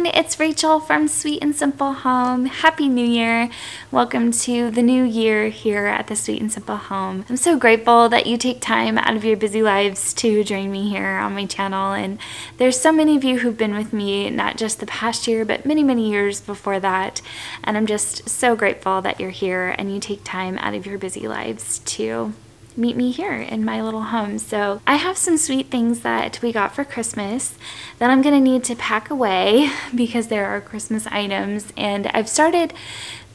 everyone, it's Rachel from Sweet and Simple Home. Happy New Year. Welcome to the new year here at the Sweet and Simple Home. I'm so grateful that you take time out of your busy lives to join me here on my channel, and there's so many of you who've been with me not just the past year but many years before that, and I'm just so grateful that you're here and you take time out of your busy lives to meet me here in my little home. So I have some sweet things that we got for Christmas that I'm gonna need to pack away because there are Christmas items, and I've started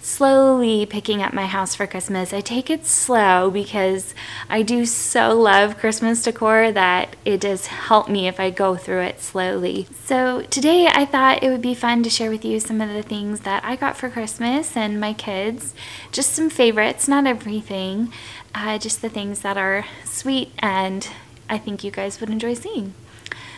slowly picking up my house for Christmas. I take it slow because I do so love Christmas decor that it does help me if I go through it slowly. So today I thought it would be fun to share with you some of the things that I got for Christmas and my kids. Just some favorites, not everything, just the things that are sweet and I think you guys would enjoy seeing.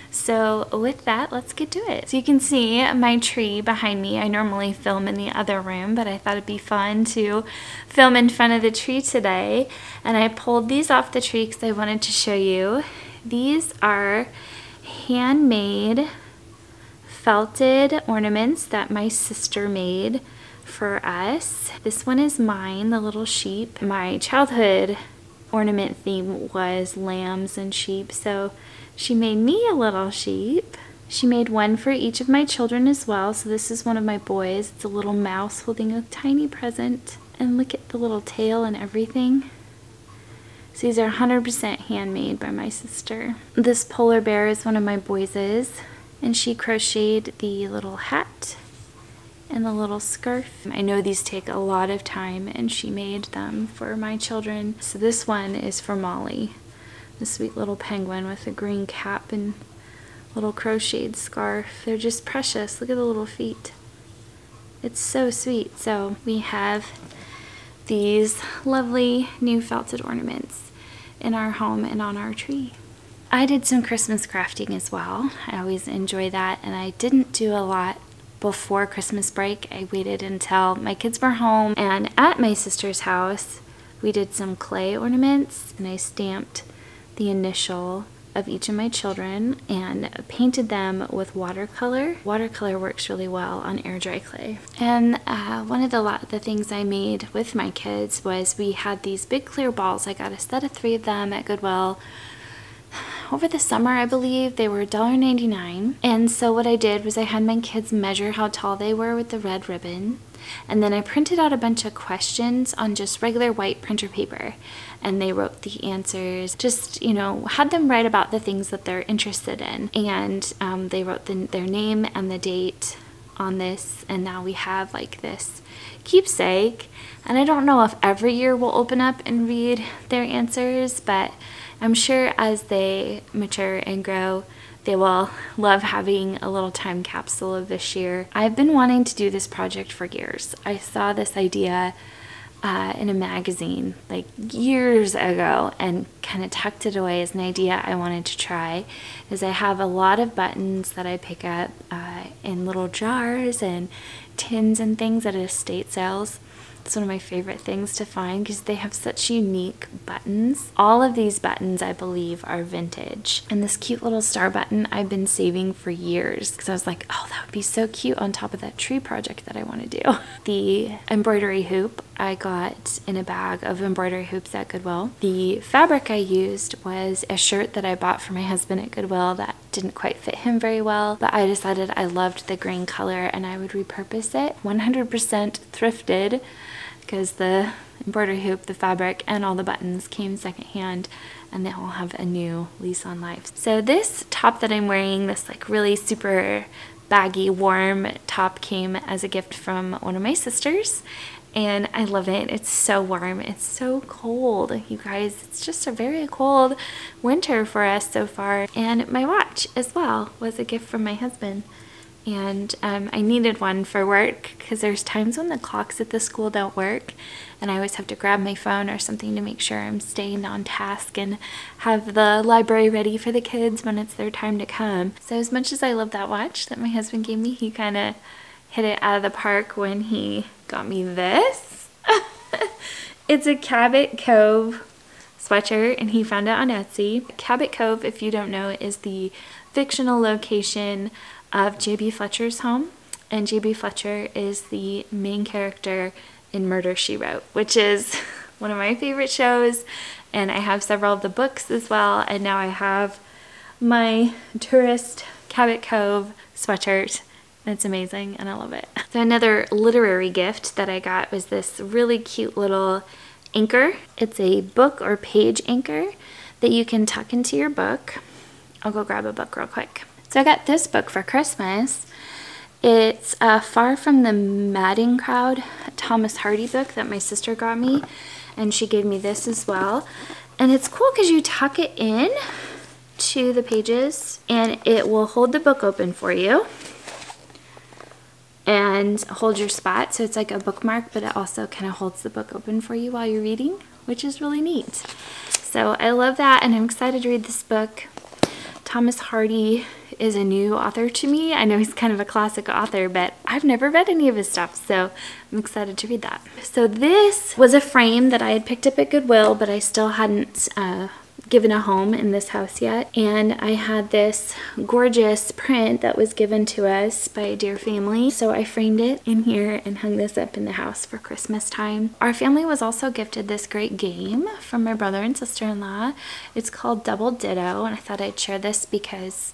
So with that, let's get to it. So you can see my tree behind me. I normally film in the other room, but I thought it'd be fun to film in front of the tree today. And I pulled these off the tree because I wanted to show you. These are handmade felted ornaments that my sister made for us. This one is mine, the little sheep. My childhood ornament theme was lambs and sheep, so she made me a little sheep. She made one for each of my children as well. So this is one of my boys. It's a little mouse holding a tiny present. And look at the little tail and everything. So these are 100% handmade by my sister. This polar bear is one of my boys's, and she crocheted the little hat and the little scarf. I know these take a lot of time, and she made them for my children. So this one is for Molly, the sweet little penguin with a green cap and little crocheted scarf. They're just precious. Look at the little feet. It's so sweet. So we have these lovely new felted ornaments in our home and on our tree. I did some Christmas crafting as well. I always enjoy that, and I didn't do a lot before Christmas break. I waited until my kids were home, and at my sister's house we did some clay ornaments, and I stamped the initial of each of my children and painted them with watercolor. Watercolor works really well on air dry clay. And one of the things I made with my kids was we had these big clear balls. I got a set of 3 of them at Goodwill over the summer, I believe. They were $1.99. And so what I did was I had my kids measure how tall they were with the red ribbon. And then I printed out a bunch of questions on just regular white printer paper. And they wrote the answers, just, you know, had them write about the things that they're interested in. And they wrote their name and the date on this. And now we have like this keepsake. And I don't know if every year we'll open up and read their answers, but I'm sure as they mature and grow, they will love having a little time capsule of this year. I've been wanting to do this project for years. I saw this idea in a magazine like years ago and kind of tucked it away as an idea I wanted to try, is I have a lot of buttons that I pick up in little jars and tins and things at estate sales. It's one of my favorite things to find because they have such unique buttons. All of these buttons, I believe, are vintage. And this cute little star button I've been saving for years because I was like, oh, that would be so cute on top of that tree project that I want to do. The embroidery hoop I got in a bag of embroidery hoops at Goodwill. The fabric I used was a shirt that I bought for my husband at Goodwill that didn't quite fit him very well, but I decided I loved the green color and I would repurpose it. 100% thrifted, because the embroidery hoop, the fabric, and all the buttons came secondhand, and they all have a new lease on life. So this top that I'm wearing, this like really super baggy, warm top, came as a gift from one of my sisters, and I love it. It's so warm. It's so cold, you guys. It's just a very cold winter for us so far. And my watch as well was a gift from my husband. And I needed one for work because there's times when the clocks at the school don't work, and I always have to grab my phone or something to make sure I'm staying on task and have the library ready for the kids when it's their time to come. So as much as I love that watch that my husband gave me, he kind of hit it out of the park when he got me this. It's a Cabot Cove sweatshirt, and he found it on Etsy. Cabot Cove, if you don't know, is the fictional location of J.B. Fletcher's home. and G.B. Fletcher is the main character in Murder, She Wrote, which is one of my favorite shows, and I have several of the books as well, and now I have my tourist Cabot Cove sweatshirt. It's amazing and I love it. So another literary gift that I got was this really cute little anchor. It's a book or page anchor that you can tuck into your book. I'll go grab a book real quick. So I got this book for Christmas. It's Far from the Madding Crowd, a Thomas Hardy book that my sister got me, and she gave me this as well. And it's cool because you tuck it in to the pages and it will hold the book open for you and hold your spot, so it's like a bookmark, but it also kind of holds the book open for you while you're reading, which is really neat. So I love that, and I'm excited to read this book. Thomas Hardy is a new author to me. I know he's kind of a classic author, but I've never read any of his stuff, so I'm excited to read that. So this was a frame that I had picked up at Goodwill, but I still hadn't given a home in this house yet, and I had this gorgeous print that was given to us by a dear family, so I framed it in here and hung this up in the house for Christmas time. Our family was also gifted this great game from my brother and sister-in-law. It's called Double Ditto, and I thought I'd share this because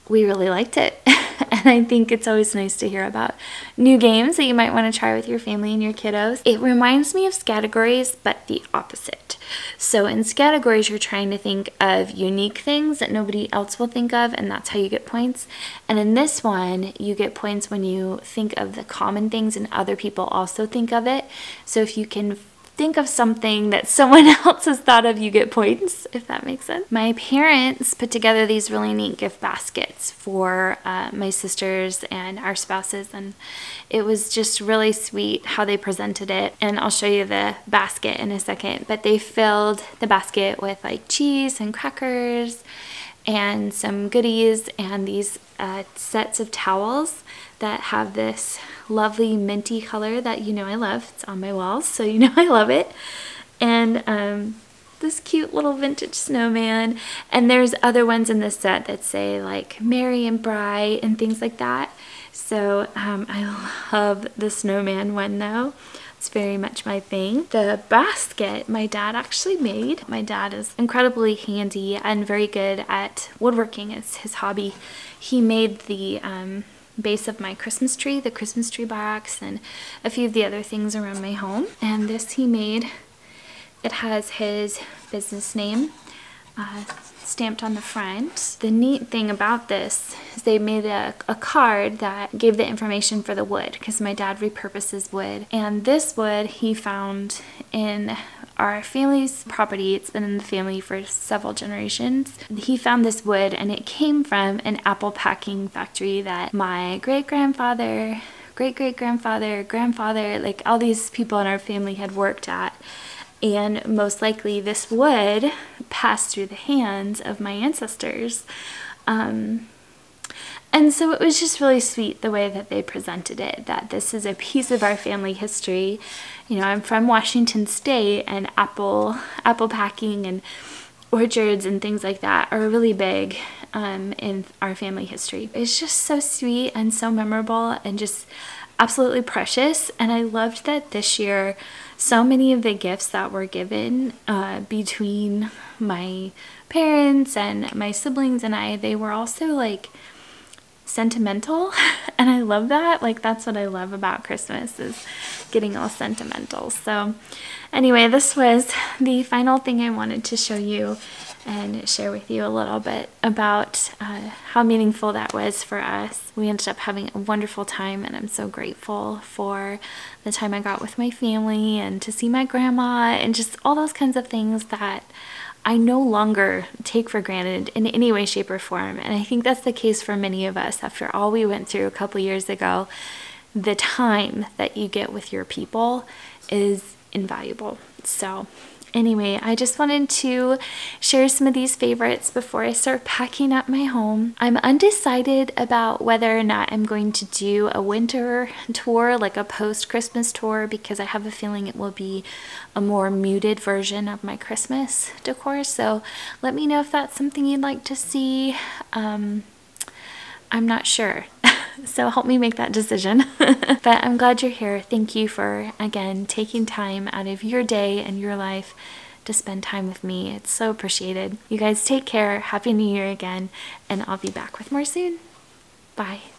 we really liked it. And I think it's always nice to hear about new games that you might want to try with your family and your kiddos. It reminds me of Scattergories, but the opposite. So in Scattergories, you're trying to think of unique things that nobody else will think of, and that's how you get points. And in this one, you get points when you think of the common things and other people also think of it. So if you can think of something that someone else has thought of, you get points, if that makes sense. My parents put together these really neat gift baskets for my sisters and our spouses, and it was just really sweet how they presented it, and I'll show you the basket in a second. But they filled the basket with like cheese and crackers and some goodies and these sets of towels that have this lovely minty color that you know I love. It's on my walls, so you know I love it. And this cute little vintage snowman. And there's other ones in this set that say like merry and bright and things like that. So I love the snowman one though. It's very much my thing. The basket my dad actually made. My dad is incredibly handy and very good at woodworking. It's his hobby. He made the base of my Christmas tree, the Christmas tree box, and a few of the other things around my home. And this he made. It has his business name stamped on the front. The neat thing about this is they made a card that gave the information for the wood, because my dad repurposes wood. And this wood he found in our family's property. It's been in the family for several generations. He found this wood and it came from an apple packing factory that my great-grandfather, great-great-grandfather, grandfather, like all these people in our family had worked at. And most likely this wood passed through the hands of my ancestors. And so it was just really sweet the way that they presented it, that this is a piece of our family history. You know, I'm from Washington State, and apple packing and orchards and things like that are really big in our family history. It's just so sweet and so memorable and just absolutely precious. And I loved that this year so many of the gifts that were given between my parents and my siblings and I, they were also like sentimental. And I love that. Like, that's what I love about Christmas, is getting all sentimental. So anyway, this was the final thing I wanted to show you and share with you a little bit about how meaningful that was for us. We ended up having a wonderful time, and I'm so grateful for the time I got with my family and to see my grandma and just all those kinds of things that I no longer take for granted in any way, shape, or form. And I think that's the case for many of us after all we went through a couple years ago. The time that you get with your people is invaluable. So anyway, I just wanted to share some of these favorites before I start packing up my home. I'm undecided about whether or not I'm going to do a winter tour, like a post-Christmas tour, because I have a feeling it will be a more muted version of my Christmas decor. So let me know if that's something you'd like to see. I'm not sure. So help me make that decision. But I'm glad you're here. Thank you for, again, taking time out of your day and your life to spend time with me. It's so appreciated. You guys take care. Happy New Year again, and I'll be back with more soon. Bye.